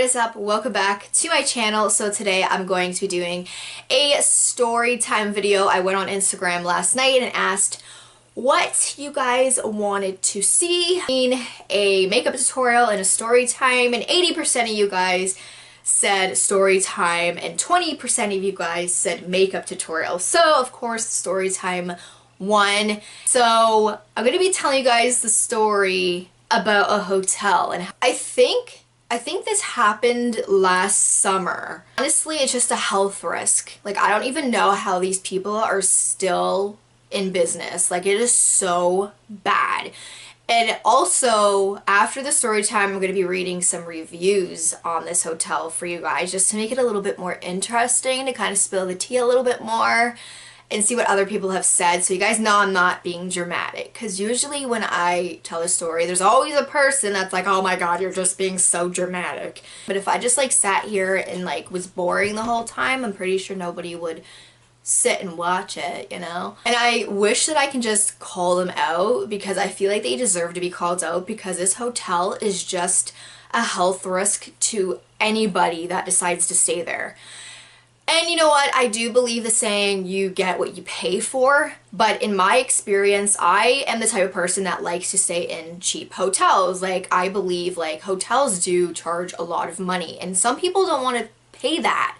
what is up? Welcome back to my channel. So today I'm going to be doing a story time video. I went on Instagram last night and asked what you guys wanted to see in a makeup tutorial and a story time, and 80% of you guys said story time and 20% of you guys said makeup tutorial. So of course story time won. So I'm going to be telling you guys the story about a hotel, and I think this happened last summer. Honestly, it's just a health risk. Like, I don't even know how these people are still in business. Like, it is so bad. And also, after the story time, I'm going to be reading some reviews on this hotel for you guys, just to make it a little bit more interesting, to kind of spill the tea a little bit more and see what other people have said, so you guys know I'm not being dramatic. Because usually when I tell a story, there's always a person that's like, oh my god, you're just being so dramatic. But if I just like sat here and like was boring the whole time, I'm pretty sure nobody would sit and watch it, you know? And I wish that I can just call them out, because I feel like they deserve to be called out, because this hotel is just a health risk to anybody that decides to stay there. And you know what, I do believe the saying, you get what you pay for, but in my experience, I am the type of person that likes to stay in cheap hotels. Like, I believe like hotels do charge a lot of money, and some people don't want to pay that.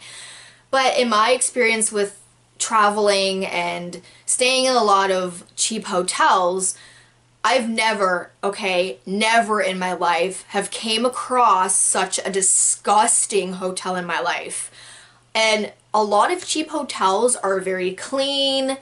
But in my experience with traveling and staying in a lot of cheap hotels, I've never in my life have came across such a disgusting hotel in my life. And a lot of cheap hotels are very clean.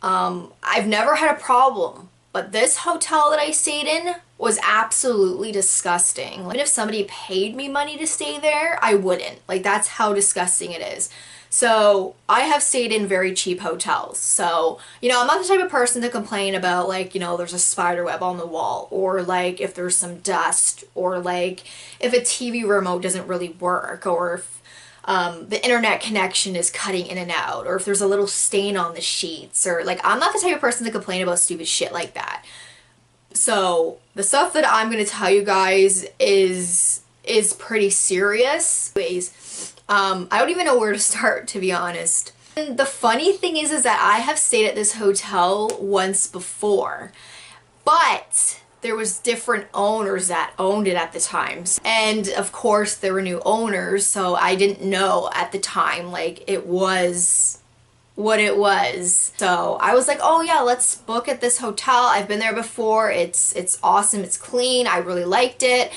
I've never had a problem, but this hotel that I stayed in was absolutely disgusting. Even if somebody paid me money to stay there, I wouldn't. Like, that's how disgusting it is. So I have stayed in very cheap hotels. So, you know, I'm not the type of person to complain about, like, you know, there's a spider web on the wall, or like if there's some dust, or like if a TV remote doesn't really work, or if the internet connection is cutting in and out, or if there's a little stain on the sheets, or like, I'm not the type of person to complain about stupid shit like that. So the stuff that I'm gonna tell you guys is pretty serious. Anyways, I don't even know where to start, to be honest. And the funny thing is that I have stayed at this hotel once before, but there was different owners that owned it at the time. And of course there were new owners, so I didn't know at the time like it was what it was. So I was like, oh yeah, let's book at this hotel. I've been there before. It's awesome. It's clean. I really liked it.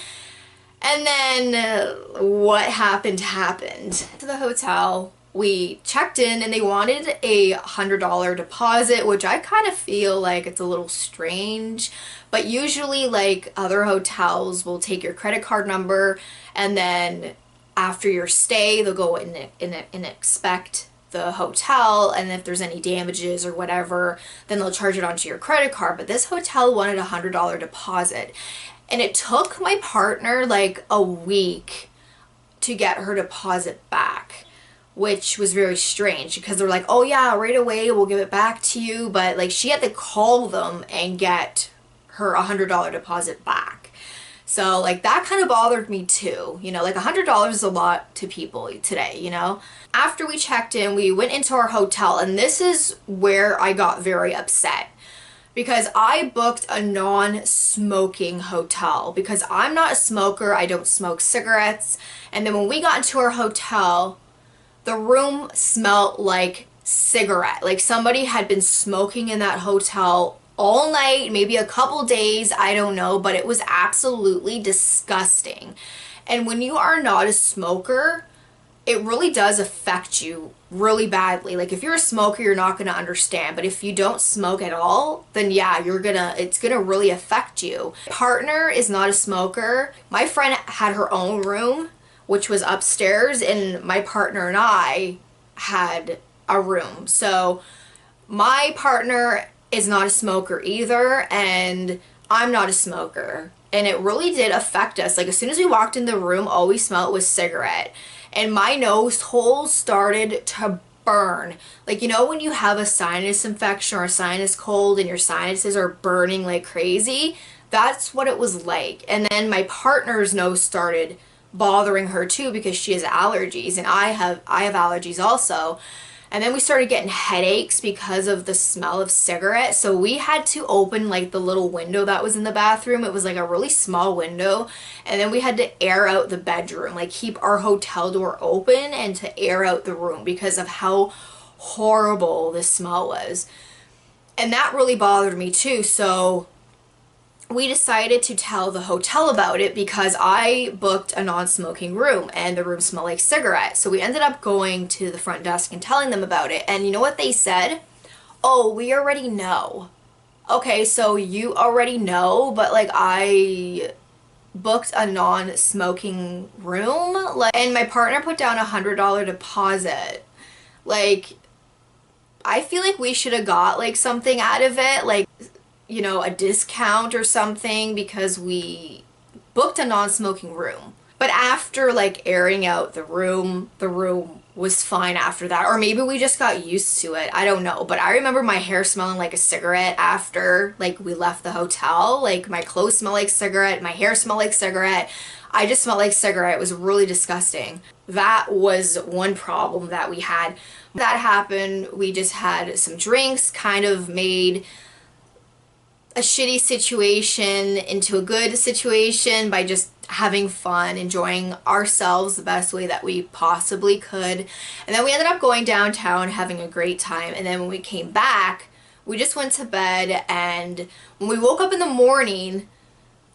And then what happened. To the hotel, we checked in and they wanted a $100 deposit, which I kind of feel like it's a little strange. But usually, like, other hotels will take your credit card number, and then after your stay, they'll go and inspect the hotel, and if there's any damages or whatever, then they'll charge it onto your credit card. But this hotel wanted a $100 deposit, and it took my partner like a week to get her deposit back, which was very strange, because they're like, oh yeah, right away, we'll give it back to you. But like, she had to call them and get her $100 deposit back. So like, that kind of bothered me too. You know, like $100 is a lot to people today, you know? After we checked in, we went into our hotel, and this is where I got very upset, because I booked a non-smoking hotel, because I'm not a smoker. I don't smoke cigarettes. And then when we got into our hotel, the room smelled like cigarette. Like somebody had been smoking in that hotel all night, maybe a couple days, I don't know, but it was absolutely disgusting. And when you are not a smoker, it really does affect you really badly. Like, if you're a smoker, you're not gonna understand, but if you don't smoke at all, then yeah, it's gonna really affect you. My partner is not a smoker. My friend had her own room, which was upstairs, and my partner and I had a room. So my partner is not a smoker either, and I'm not a smoker. And it really did affect us. Like, as soon as we walked in the room, all we smelled was cigarette. And my nose hole started to burn. Like, you know when you have a sinus infection or a sinus cold and your sinuses are burning like crazy? That's what it was like. And then my partner's nose started bothering her too because she has allergies, and I have allergies also. And then we started getting headaches because of the smell of cigarettes. So we had to open like the little window that was in the bathroom. It was like a really small window. And then we had to air out the bedroom, like keep our hotel door open and to air out the room because of how horrible the smell was. And that really bothered me too. So we decided to tell the hotel about it because I booked a non-smoking room and the room smelled like cigarettes. So we ended up going to the front desk and telling them about it. And you know what they said? Oh, we already know. Okay, so you already know, but like I booked a non-smoking room, like, and my partner put down $100 deposit. Like, I feel like we should have got like something out of it, like, you know, a discount or something because we booked a non-smoking room. But after like airing out the room was fine after that. Or maybe we just got used to it. I don't know. But I remember my hair smelling like a cigarette after like we left the hotel. Like my clothes smell like cigarette, my hair smelled like cigarette. I just smelled like cigarette. It was really disgusting. That was one problem that we had. That happened. We just had some drinks, kind of made a shitty situation into a good situation by just having fun, enjoying ourselves the best way that we possibly could. And then we ended up going downtown, having a great time. And then when we came back, we just went to bed. And when we woke up in the morning,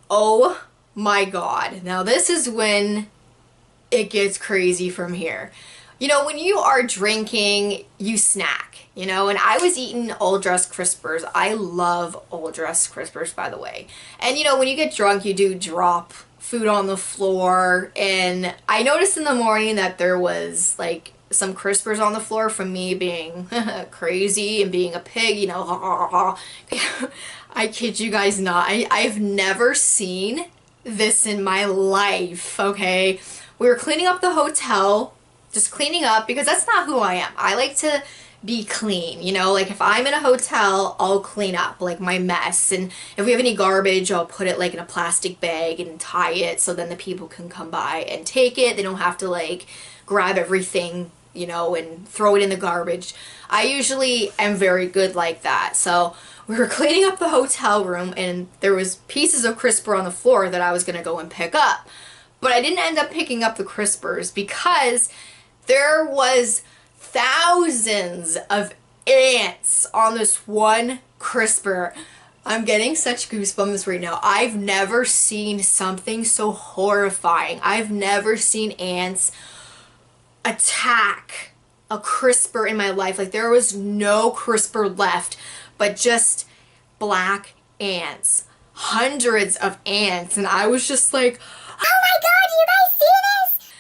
oh my God. Now this is when it gets crazy from here. You know, when you are drinking, you snack, you know, and I was eating Old Dress Crispers. I love Old Dress Crispers, by the way. And you know, when you get drunk, you do drop food on the floor. And I noticed in the morning that there was like some Crispers on the floor from me being crazy and being a pig, you know. I kid you guys not. I've never seen this in my life, okay? We were cleaning up the hotel. Just cleaning up because that's not who I am. I like to be clean, you know, like if I'm in a hotel, I'll clean up like my mess, and if we have any garbage, I'll put it like in a plastic bag and tie it so then the people can come by and take it. They don't have to like grab everything, you know, and throw it in the garbage. I usually am very good like that. So we were cleaning up the hotel room and there was pieces of crisper on the floor that I was gonna go and pick up, but I didn't end up picking up the crispers because there was thousands of ants on this one crisper. I'm getting such goosebumps right now. I've never seen something so horrifying. I've never seen ants attack a crisper in my life. Like there was no crisper left, but just black ants. Hundreds of ants. And I was just like, oh my God, do you guys see this?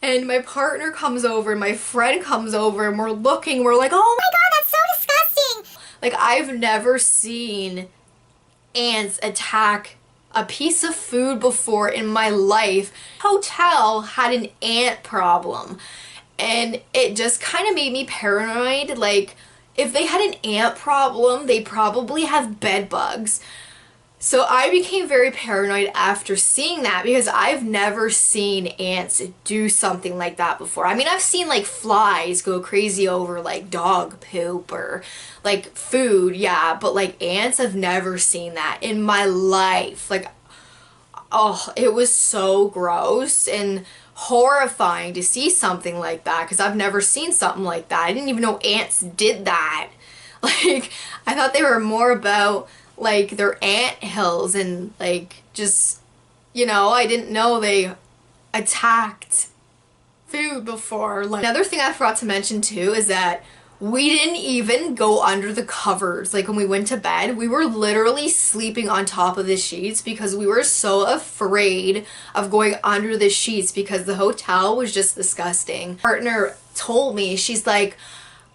And my partner comes over and my friend comes over and we're looking, we're like, oh my God, that's so disgusting. Like I've never seen ants attack a piece of food before in my life. Hotel had an ant problem and it just kind of made me paranoid. Like if they had an ant problem, they probably have bed bugs. So I became very paranoid after seeing that because I've never seen ants do something like that before. I mean, I've seen like flies go crazy over like dog poop or like food, yeah, but like ants, I've never seen that in my life. Like, oh, it was so gross and horrifying to see something like that because I've never seen something like that. I didn't even know ants did that. Like, I thought they were more about like their ant hills and like just, you know, I didn't know they attacked food before. Like another thing I forgot to mention too is that we didn't even go under the covers. Like when we went to bed, we were literally sleeping on top of the sheets because we were so afraid of going under the sheets because the hotel was just disgusting. My partner told me, she's like,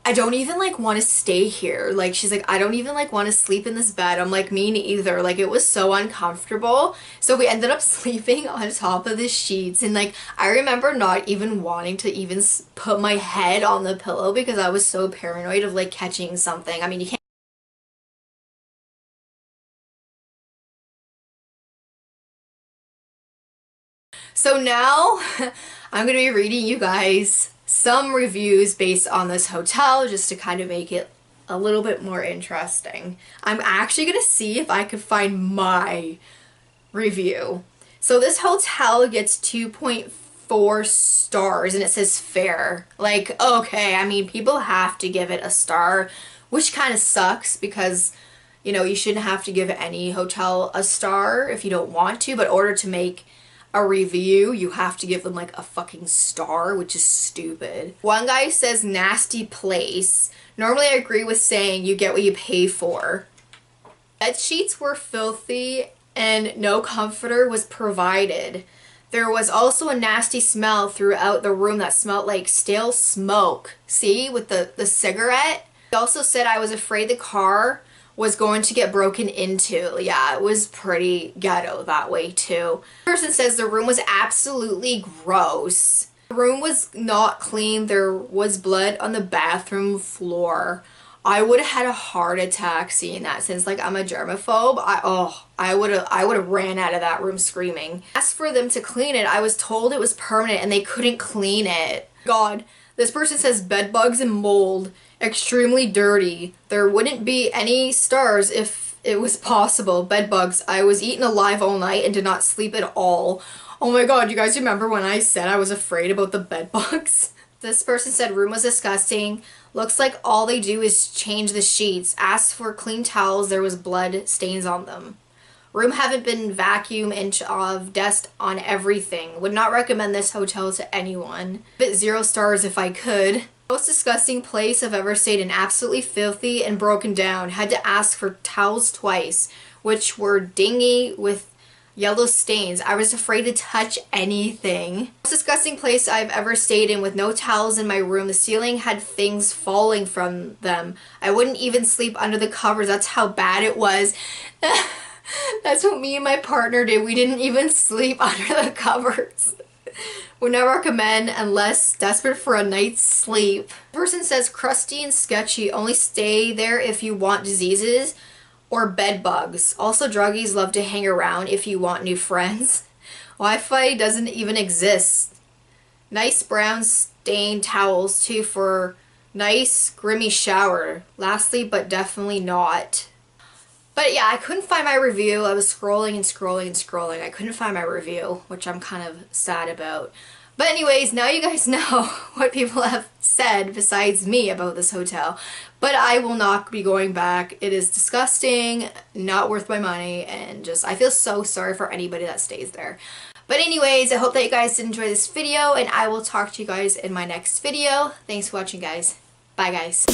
I don't even like want to stay here. Like she's like, I don't even like want to sleep in this bed. I'm like, me neither. Like it was so uncomfortable. So we ended up sleeping on top of the sheets. And like I remember not even wanting to even put my head on the pillow because I was so paranoid of like catching something. I mean, you can't. So now I'm going to be reading you guys some reviews based on this hotel just to kind of make it a little bit more interesting. I'm actually going to see if I can find my review. So this hotel gets 2.4 stars and it says fair. Like, okay, I mean, people have to give it a star, which kind of sucks because, you know, you shouldn't have to give any hotel a star if you don't want to, but in order to make a review, you have to give them like a fucking star, which is stupid. One guy says nasty place. Normally I agree with saying you get what you pay for. Bed sheets were filthy and no comforter was provided. There was also a nasty smell throughout the room that smelled like stale smoke. See, with the cigarette? He also said I was afraid the car was going to get broken into. Yeah, it was pretty ghetto that way too. The person says the room was absolutely gross. The room was not clean. There was blood on the bathroom floor. I would have had a heart attack seeing that since like I'm a germaphobe. I would have ran out of that room screaming. Asked for them to clean it. I was told it was permanent and they couldn't clean it. God, this person says bed bugs and mold. Extremely dirty. There wouldn't be any stars if it was possible. Bed bugs. I was eaten alive all night and did not sleep at all. Oh my god, you guys remember when I said I was afraid about the bed bugs? This person said room was disgusting. Looks like all they do is change the sheets. Asked for clean towels. There was blood stains on them. Room haven't been vacuumed, inch of dust on everything. Would not recommend this hotel to anyone. Bit 0 stars if I could. Most disgusting place I've ever stayed in. Absolutely filthy and broken down. Had to ask for towels twice, which were dingy with yellow stains. I was afraid to touch anything. Most disgusting place I've ever stayed in with no towels in my room. The ceiling had things falling from them. I wouldn't even sleep under the covers. That's how bad it was. That's what me and my partner did. We didn't even sleep under the covers. Would never recommend unless desperate for a night's sleep. The person says crusty and sketchy. Only stay there if you want diseases or bed bugs. Also, druggies love to hang around if you want new friends. Wi-Fi doesn't even exist. Nice brown stained towels too for nice grimy shower. Lastly, but definitely not. But yeah, I couldn't find my review. I was scrolling and scrolling and scrolling. I couldn't find my review, which I'm kind of sad about. But anyways, now you guys know what people have said besides me about this hotel. But I will not be going back. It is disgusting, not worth my money, and just I feel so sorry for anybody that stays there. But anyways, I hope that you guys did enjoy this video, and I will talk to you guys in my next video. Thanks for watching, guys. Bye, guys.